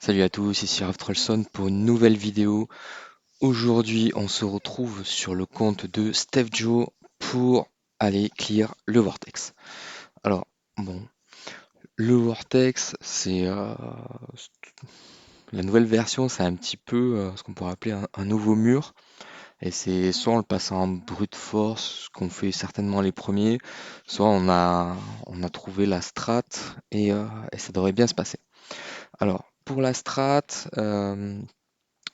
Salut à tous, ici Raph Trolson pour une nouvelle vidéo. Aujourd'hui, on se retrouve sur le compte de Steph Joe pour aller clear le Vortex. Alors, bon, le Vortex, la nouvelle version, c'est un petit peu ce qu'on pourrait appeler un nouveau mur. Et c'est soit on le passe en brute force, ce qu'on fait certainement les premiers, soit on a trouvé la strat et ça devrait bien se passer. Alors, pour la strat,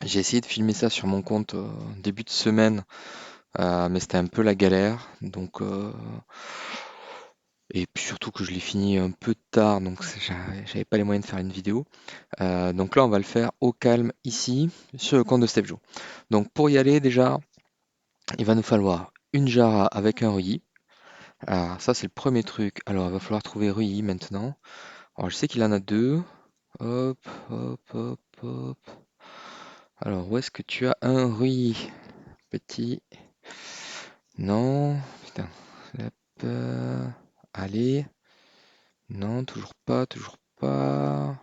j'ai essayé de filmer ça sur mon compte début de semaine, mais c'était un peu la galère. Et puis surtout que je l'ai fini un peu tard, donc j'avais pas les moyens de faire une vidéo. Donc là, on va le faire au calme ici, sur le compte de Step Joe. Donc pour y aller, déjà, il va nous falloir une Jara avec un Ruyi. Alors ça, c'est le premier truc. Alors il va falloir trouver Ruyi maintenant. Alors je sais qu'il en a deux. Hop, hop, hop, hop. Alors où est-ce que tu as un Ruyi, petit? Non, putain. Hop, allez. Non, toujours pas, toujours pas.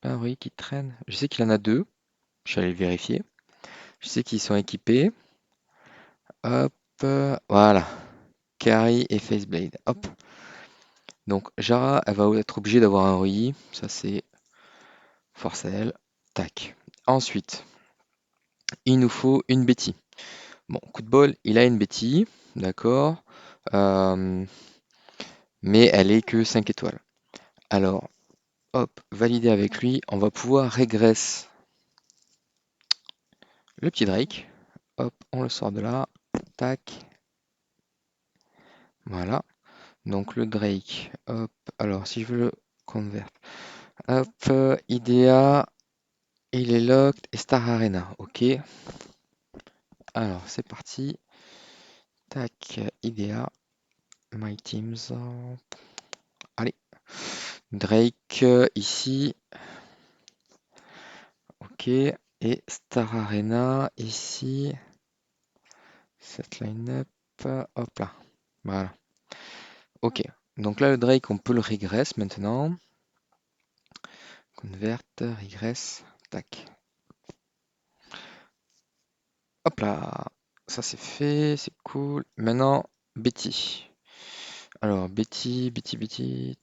Ah oui, qui traîne. Je sais qu'il en a deux. Je suis allé le vérifier. Je sais qu'ils sont équipés. Hop, voilà. Carry et Faceblade. Hop. Donc Jara, elle va être obligée d'avoir un Rui. Ça, c'est force à elle. Tac. Ensuite, il nous faut une Betty. Bon, coup de bol, il a une Betty. D'accord. Euh, mais elle est que 5 étoiles. Alors, hop, valider avec lui. On va pouvoir régresse le petit Drake. Hop, on le sort de là. Tac. Voilà. Donc le Drake. Hop. Alors, si je veux le convert. Hop. IDEA. Il est locked. Et Star Arena. Ok. Alors, c'est parti. Tac. IDEA. My Teams. Allez. Drake ici. Ok. Et Star Arena ici. Cette line-up. Hop là. Voilà. Ok. Donc là, le Drake, on peut le régresse maintenant. Convert, regress, tac. Hop là, ça c'est fait, c'est cool. Maintenant, Betty. Alors, Betty,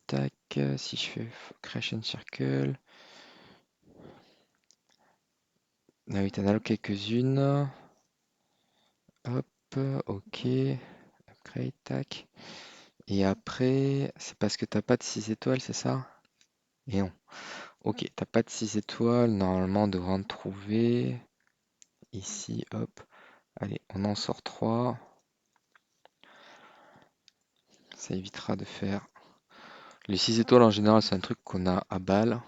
tac. Si je fais Creation Circle. Ah oui, t'en as quelques-unes. Hop, ok. Upgrade, tac. Et après, c'est parce que t'as pas de 6 étoiles, c'est ça? Et non. Ok, t'as pas de 6 étoiles. Normalement, on devrait en trouver. Ici, hop. Allez, on en sort 3. Ça évitera de faire. Les 6 étoiles en général, c'est un truc qu'on a à balle.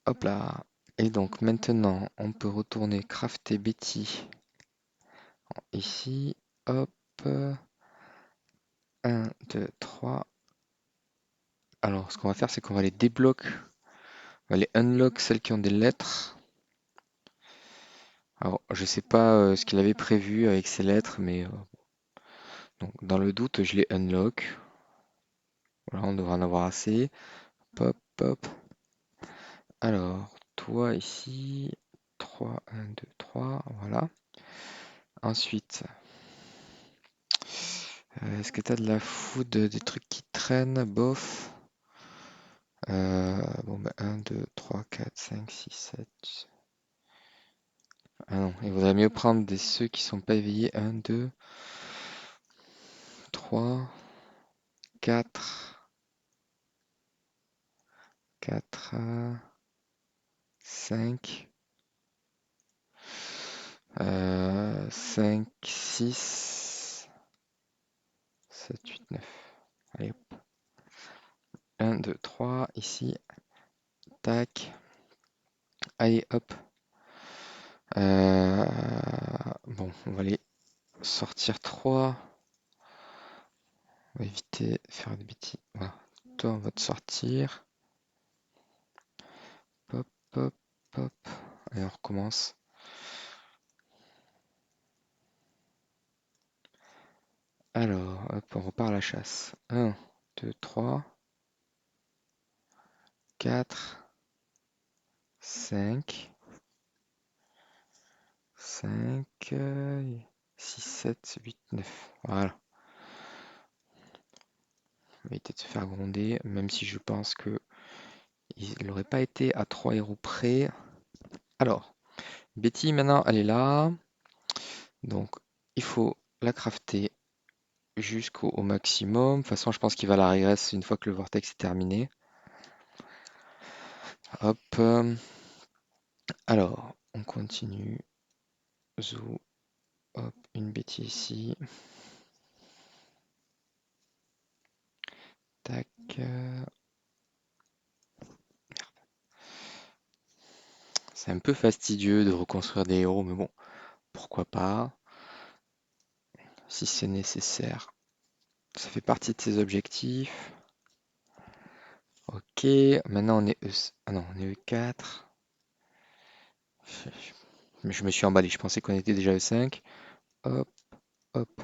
Hop là. Et donc maintenant, on peut retourner crafter Betty ici. Hop. Un, 2, 3. Alors, ce qu'on va faire, c'est qu'on va les débloquer. On va les unlock, celles qui ont des lettres. Alors, je sais pas ce qu'il avait prévu avec ces lettres, mais donc, dans le doute, je les unlock. Voilà, on devrait en avoir assez. Pop, pop. Alors, toi ici. 3, 1, 2, 3. Voilà. Ensuite, est-ce que t'as de la food, des trucs qui traînent? Bof. Bon, bah, 1, 2, 3, 4, 5, 6, 7. Ah non, il vaudrait mieux prendre ceux qui sont pas éveillés. 1, 2, 3, 4, 4, 5, 5, 6, 7, 8, 9. Allez, hop. 1, 2, 3, ici. Tac. Allez, hop. Bon, on va aller sortir 3. On va éviter de faire des bêtises. Voilà. Toi, on va te sortir. Pop, pop, pop. Allez, on recommence. Alors, hop, on repart à la chasse. 1, 2, 3, 4. 5, 5, 6, 7, 8, 9. Voilà. On va éviter de se faire gronder, même si je pense que il n'aurait pas été à 3 héros près. Alors, Betty, maintenant, elle est là. Donc, il faut la crafter jusqu'au maximum. De toute façon, je pense qu'il va la régresse une fois que le vortex est terminé. Hop. Alors, on continue. Zou. Hop, une Betty ici. Tac. C'est un peu fastidieux de reconstruire des héros, mais bon, pourquoi pas, si c'est nécessaire. Ça fait partie de ses objectifs. Ok, maintenant on est Ah non, on est E4. Je me suis emballé, je pensais qu'on était déjà E5. Hop, hop.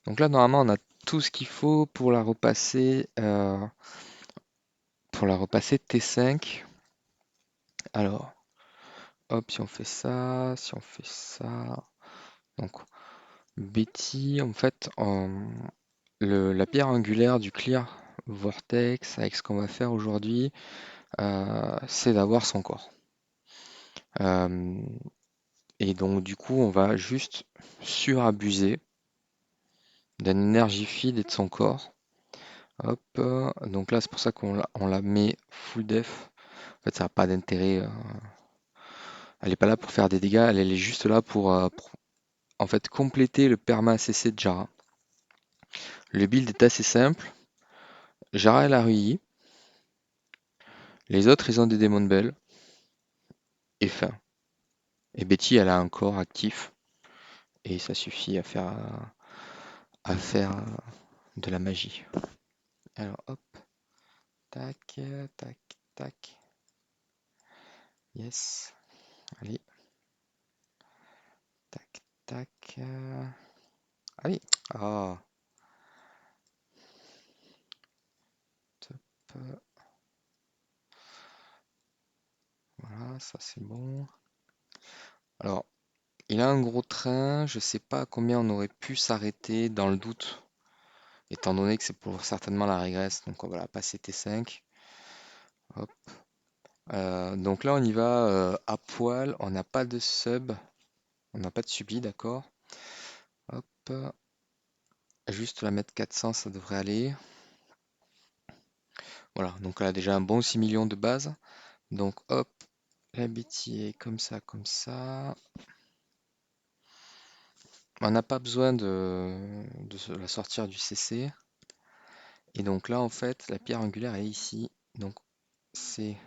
Donc là, normalement, on a tout ce qu'il faut pour la repasser T5. Alors, hop, si on fait ça, si on fait ça. Donc, Betty, en fait, la pierre angulaire du Clear Vortex, avec ce qu'on va faire aujourd'hui, c'est d'avoir son corps. Euh, et donc, du coup, on va juste surabuser d'un énergie feed et de son corps. Hop, donc là, c'est pour ça on la met full def. En fait, ça n'a pas d'intérêt. Elle n'est pas là pour faire des dégâts, elle est juste là pour, en fait compléter le perma ACC de Jara. Le build est assez simple. Jara elle a RUI. Les autres, ils ont des Demon Bell. Et fin. Et Betty, elle a un corps actif. Et ça suffit à faire de la magie. Alors, hop. Tac, tac, tac. Yes. Allez. Tac, tac. Allez. Ah. Top. Voilà, ça c'est bon. Alors, il a un gros train. Je sais pas à combien on aurait pu s'arrêter dans le doute. Étant donné que c'est pour certainement la régresse. Donc on va la passer T5. Hop. Donc là, on y va à poil. On n'a pas de sub. On n'a pas de subli, d'accord. Hop. Juste la mettre 400, ça devrait aller. Voilà, donc elle a déjà un bon 6 millions de base. Donc hop, la BTA comme ça, comme ça. On n'a pas besoin de la sortir du CC. Et donc là, en fait, la pierre angulaire est ici. Donc c'est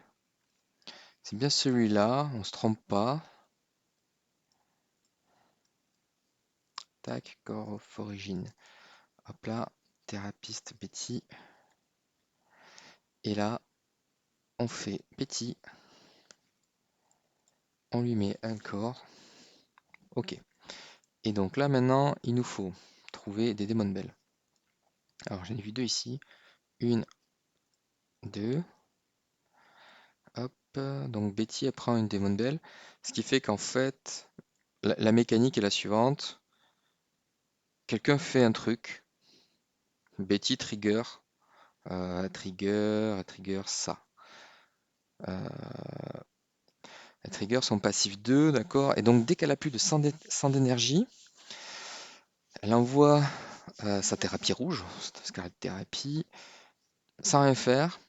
c'est bien celui-là, on se trompe pas. Tac, corps of origin. Hop là, thérapeute Betty. Et là, on fait Betty. On lui met un corps. Ok. Et donc là maintenant, il nous faut trouver des Demon Bell. Alors j'en ai vu deux ici. Une, deux. Hop. Donc Betty elle prend une Demon Bell. Ce qui fait qu'en fait, la mécanique est la suivante. Quelqu'un fait un truc. Betty trigger. Trigger ça. Elle trigger son passif 2, d'accord. Et donc dès qu'elle a plus de 100 d'énergie, elle envoie sa thérapie rouge, Scarlet Thérapie, sans rien faire.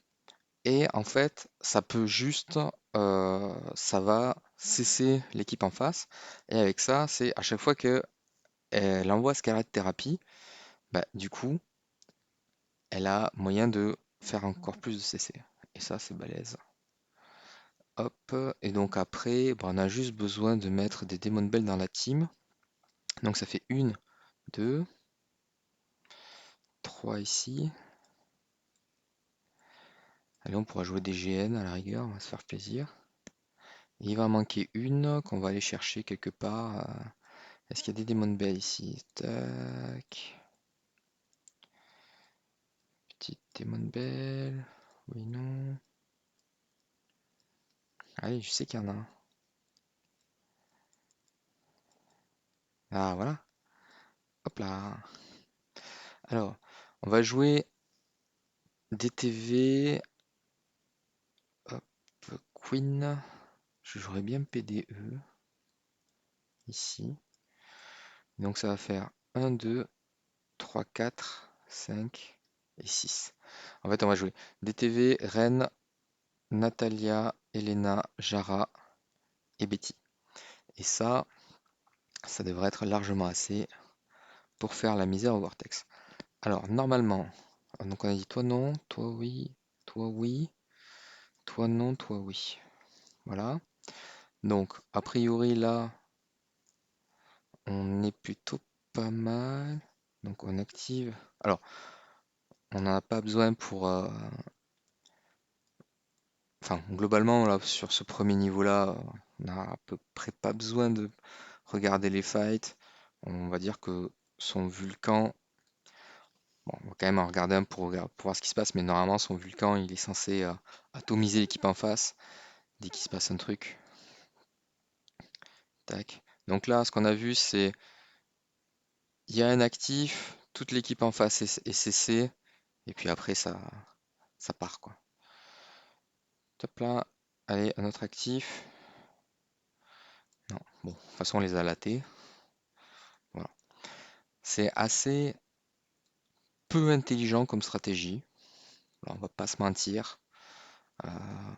Et en fait, ça peut juste, ça va cesser l'équipe en face. Et avec ça, c'est à chaque fois que elle envoie Scarlet Thérapie, bah, du coup, elle a moyen de faire encore plus de CC. Et ça, c'est balèze. Hop. Et donc après, bah, on a juste besoin de mettre des Demon Bell dans la team. Donc ça fait une, deux, trois ici. Allez, on pourra jouer des GN à la rigueur, on va se faire plaisir. Et il va en manquer une qu'on va aller chercher quelque part. Est-ce qu'il y a des Demon Bell ici? Tac. Petite Demon Bell. Oui, non. Allez, je sais qu'il y en a un. Ah, voilà. Hop là. Alors, on va jouer DTV. Hop, Queen. Je jouerais bien PDE ici. Donc ça va faire 1, 2, 3, 4, 5 et 6. En fait, on va jouer DTV, Reine, Natalia, Elena, Jara et Betty. Et ça devrait être largement assez pour faire la misère au Vortex. Alors, normalement, donc on a dit toi non, toi oui, toi non, toi oui. Voilà. Donc, a priori, là, on est plutôt pas mal. Donc, on active. Alors, on n'en a pas besoin pour. Enfin, globalement, là, sur ce premier niveau-là, on n'a à peu près pas besoin de regarder les fights. On va dire que son Vulcan. Bon, on va quand même en regarder un pour voir ce qui se passe, mais normalement, son Vulcan, il est censé atomiser l'équipe en face dès qu'il se passe un truc. Tac. Donc là, ce qu'on a vu, c'est il y a un actif, toute l'équipe en face est CC, et puis après, ça part, quoi. Top là. Allez, un autre actif. Non, bon, de toute façon, on les a latés. Voilà. C'est assez peu intelligent comme stratégie. Là, on va pas se mentir. Euh,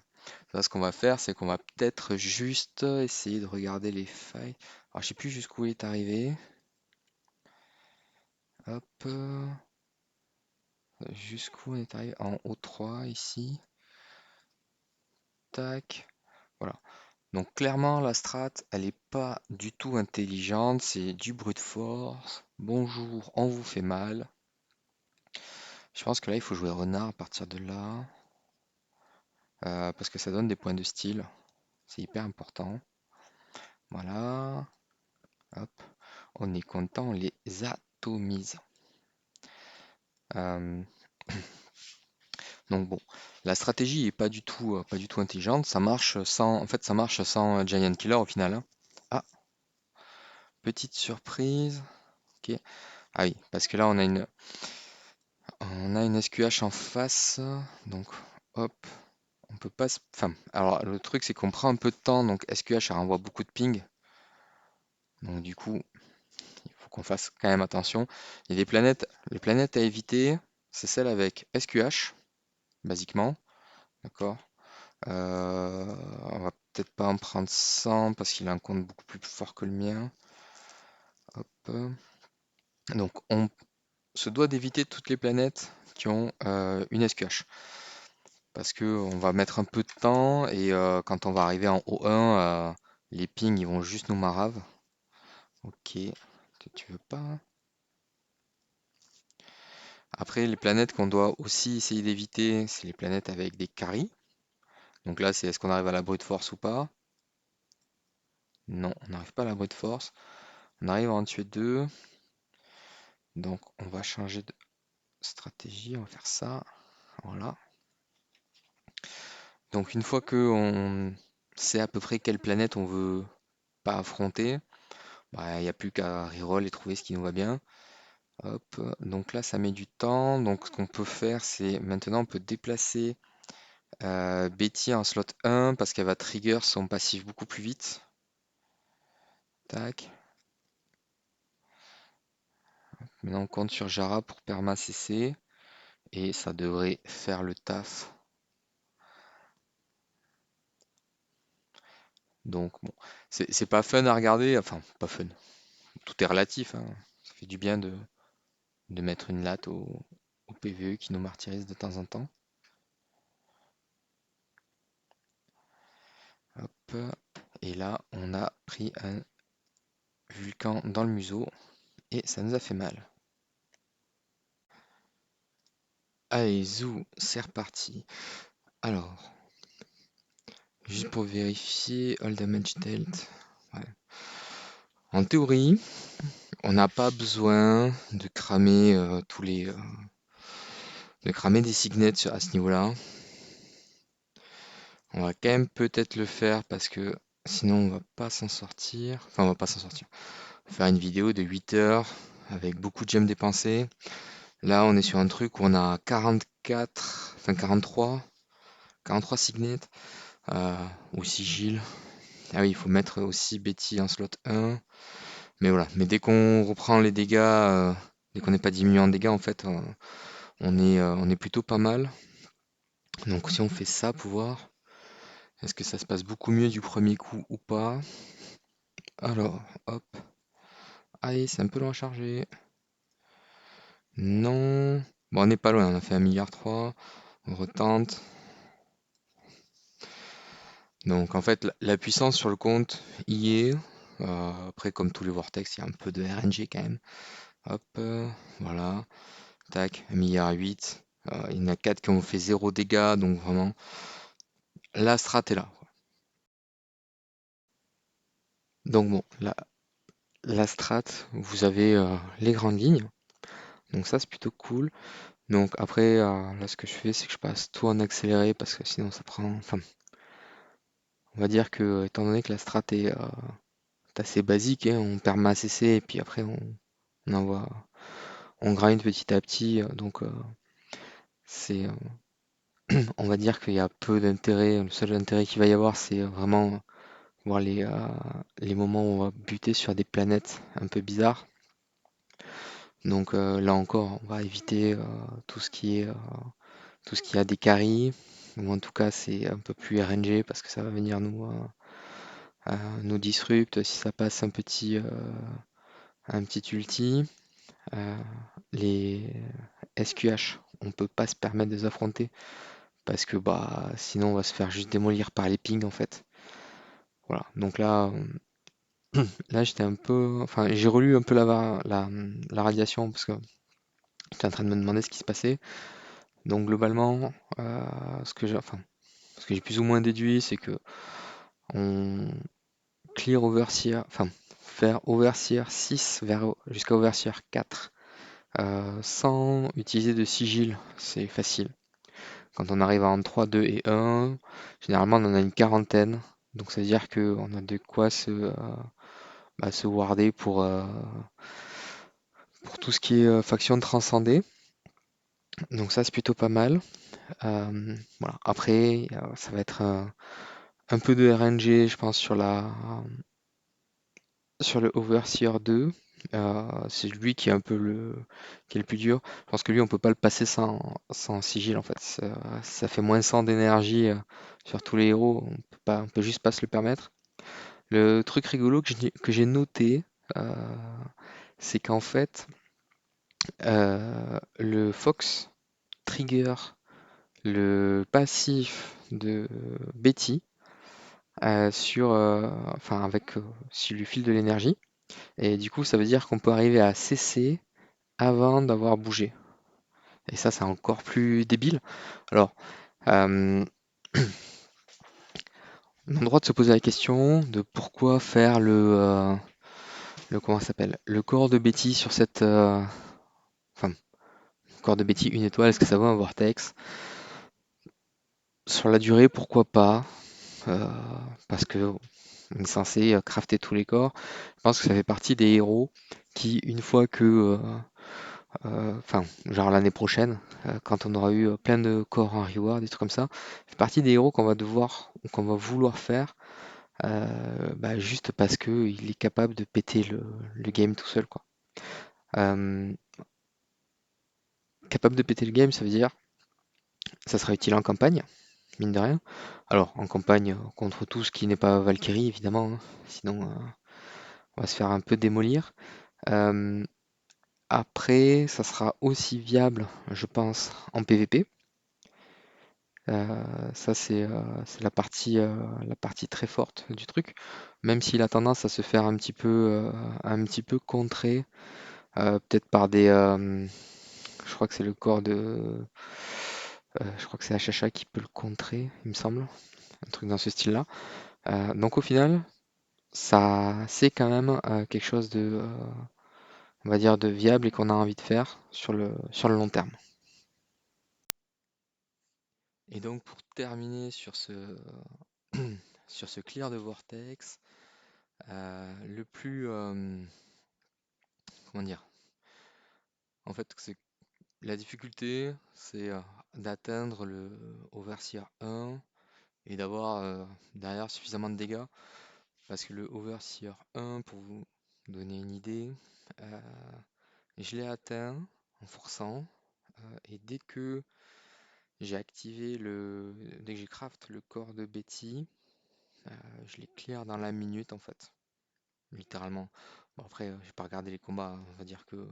Là, ce qu'on va faire, c'est qu'on va peut-être juste essayer de regarder les failles. Alors, je sais plus jusqu'où il est arrivé. Hop, jusqu'où on est arrivé? En O3 ici. Tac. Voilà. Donc clairement, la strat, elle est pas du tout intelligente. C'est du brute force. Bonjour, on vous fait mal. Je pense que là, il faut jouer renard à partir de là. Parce que ça donne des points de style. C'est hyper important. Voilà. Hop. On est content, on les atomise. Euh, donc bon, la stratégie est pas du tout intelligente. Ça marche sans, en fait, ça marche sans Giant Killer au final, hein. Ah, petite surprise. Ok. Ah oui, parce que là on a une SQH en face. Donc hop, on peut pas. Enfin, alors le truc c'est qu'on prend un peu de temps. Donc SQH elle renvoie beaucoup de ping. Donc du coup, il faut qu'on fasse quand même attention. Il y a des planètes, les planètes à éviter, c'est celle avec SQH, basiquement. D'accord? On va peut-être pas en prendre 100 parce qu'il a un compte beaucoup plus fort que le mien. Hop. Donc on se doit d'éviter toutes les planètes qui ont une SQH. Parce que on va mettre un peu de temps et quand on va arriver en O1, les pings ils vont juste nous marave. Ok, tu veux pas, hein. Après les planètes qu'on doit aussi essayer d'éviter, c'est les planètes avec des carries. Donc là c'est est-ce qu'on arrive à la brute force ou pas? Non, on n'arrive pas à la brute force. On arrive à en tuer deux. Donc on va changer de stratégie, on va faire ça. Voilà. Donc une fois que on sait à peu près quelle planète on veut pas affronter, bah, il n'y a plus qu'à reroll et trouver ce qui nous va bien. Hop, donc là ça met du temps. Donc ce qu'on peut faire, c'est maintenant on peut déplacer Betty en slot 1 parce qu'elle va trigger son passif beaucoup plus vite. Tac. Maintenant on compte sur Jara pour perma CC et ça devrait faire le taf. Donc bon, c'est pas fun à regarder, enfin pas fun. Tout est relatif, hein. Ça fait du bien de mettre une latte au PVE qui nous martyrise de temps en temps. Hop. Et là, on a pris un Vulcan dans le museau et ça nous a fait mal. Allez, zou, c'est reparti. Alors, juste pour vérifier, all damage dealt. Ouais. En théorie, on n'a pas besoin de cramer de cramer des signets à ce niveau-là. On va quand même peut-être le faire parce que sinon on va pas s'en sortir. Enfin, on va pas s'en sortir. Faire une vidéo de 8 heures avec beaucoup de gemmes dépensées. Là, on est sur un truc où on a 44, enfin 43 signets ou sigil. Ah oui, il faut mettre aussi Betty en slot 1. Mais voilà, mais dès qu'on reprend les dégâts, dès qu'on n'est pas diminué en dégâts, en fait, on est plutôt pas mal. Donc si on fait ça, pouvoir, est-ce que ça se passe beaucoup mieux du premier coup ou pas? Alors, hop. Allez, c'est un peu long à charger. Non. Bon, on n'est pas loin, on a fait 1,3 milliard. On retente. Donc en fait, la puissance sur le compte y est. Après, comme tous les vortex, il y a un peu de RNG quand même. Hop, voilà. Tac, 1,8 milliard. Il y en a 4 qui ont fait 0 dégâts, donc vraiment, la strat est là. Donc bon, la strat, vous avez les grandes lignes. Donc ça, c'est plutôt cool. Donc après, là, ce que je fais, c'est que je passe tout en accéléré parce que sinon ça prend. Enfin, on va dire que, étant donné que la strat est assez basique, hein, on perma ACC et puis après on envoie, on grind petit à petit. Donc c'est, on va dire qu'il y a peu d'intérêt. Le seul intérêt qu'il va y avoir, c'est vraiment voir les moments où on va buter sur des planètes un peu bizarres. Donc là encore, on va éviter tout ce qui est tout ce qui a des carries, ou en tout cas c'est un peu plus RNG parce que ça va venir nous disrupt si ça passe un petit ulti. Euh, les SQH, on peut pas se permettre de les affronter parce que bah sinon on va se faire juste démolir par les pings en fait. Voilà, donc là j'étais un peu. Enfin j'ai relu un peu la radiation parce que j'étais en train de me demander ce qui se passait. Donc globalement, ce que j'ai plus ou moins déduit, c'est que on clear overseer, enfin faire overseer 6 jusqu'à overseer 4 sans utiliser de sigil, c'est facile. Quand on arrive à en 3, 2 et 1, généralement on en a une quarantaine. Donc ça veut dire qu'on a de quoi se warder pour tout ce qui est faction transcendée. Donc ça c'est plutôt pas mal. Voilà. Après, ça va être un peu de RNG, je pense, sur le Overseer 2. C'est lui qui est un peu qui est le plus dur. Je pense que lui, on peut pas le passer sans sigil en fait. Ça fait moins 100 d'énergie sur tous les héros. On peut juste pas se le permettre. Le truc rigolo que j'ai noté, euh, c'est qu'en fait, le Fox trigger le passif de Betty enfin s'il lui file de l'énergie. Et du coup, ça veut dire qu'on peut arriver à cesser avant d'avoir bougé. Et ça, c'est encore plus débile. Alors, euh, on a le droit de se poser la question de pourquoi faire comment ça s'appelle, le corps de Betty sur enfin, corps de Betty une étoile, est-ce que ça vaut un vortex? Sur la durée, pourquoi pas? Euh, Parce que on est censé crafter tous les corps. Je pense que ça fait partie des héros qui, une fois enfin, genre l'année prochaine, quand on aura eu plein de corps en reward, des trucs comme ça, fait partie des héros qu'on va devoir, ou qu'on va vouloir faire, bah, juste parce que il est capable de péter le game tout seul, quoi. Euh, Capable de péter le game, ça veut dire, ça sera utile en campagne, mine de rien. Alors, en campagne, contre tout ce qui n'est pas Valkyrie, évidemment, hein, sinon on va se faire un peu démolir. Euh, Après, ça sera aussi viable, je pense, en PvP. Ça, c'est la partie très forte du truc. Même s'il a tendance à se faire un petit peu contrer, peut-être par je crois que c'est le corps je crois que c'est Achacha qui peut le contrer, il me semble, un truc dans ce style-là. Donc au final, ça, c'est quand même quelque chose on va dire, de viable et qu'on a envie de faire sur le long terme. Et donc pour terminer sur ce, sur ce clear de vortex, le plus, comment dire, en fait c'est la difficulté, c'est d'atteindre le overseer 1 et d'avoir derrière suffisamment de dégâts. Parce que le overseer 1, pour vous donner une idée, euh, je l'ai atteint en forçant. Et dès que j'ai craft le corps de Betty, je l'ai clear dans la minute en fait, littéralement. Bon après, j'ai pas regardé les combats, hein. On va dire que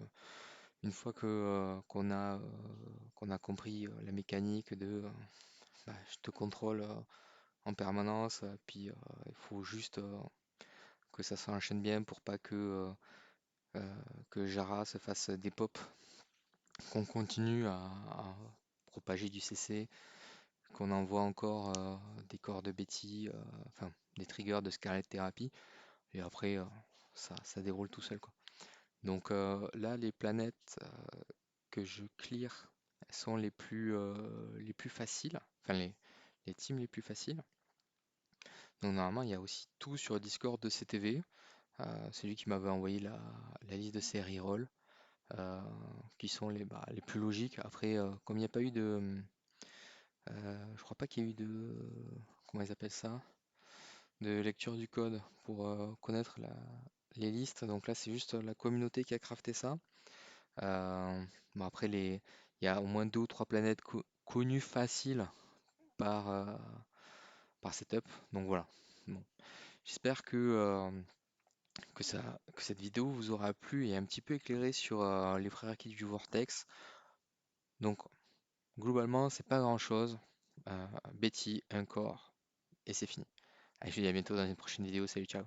une fois qu'on a compris la mécanique de bah, je te contrôle en permanence, puis il faut juste que ça s'enchaîne bien pour pas que Jara se fasse des pops, qu'on continue à propager du CC, qu'on envoie encore des corps de Betty, enfin des triggers de Scarlet Therapy, et après ça déroule tout seul quoi. Donc là, les planètes que je clear sont les plus faciles, enfin les teams les plus faciles. Donc normalement, il y a aussi tout sur le Discord de CTV. C'est lui qui m'avait envoyé la liste de ces rerolls euh, qui sont les plus logiques. Après, comme il n'y a pas eu je crois pas qu'il y ait eu comment ils appellent ça, de lecture du code pour connaître les listes. Donc là, c'est juste la communauté qui a crafté ça. Bon après, il y a au moins deux ou trois planètes connues faciles par, euh, par setup. Donc voilà. Bon. J'espère que cette vidéo vous aura plu et un petit peu éclairé sur les prérequis du Vortex. Donc globalement, c'est pas grand-chose. Betty, un corps, et c'est fini. Allez, je vous dis à bientôt dans une prochaine vidéo. Salut, ciao!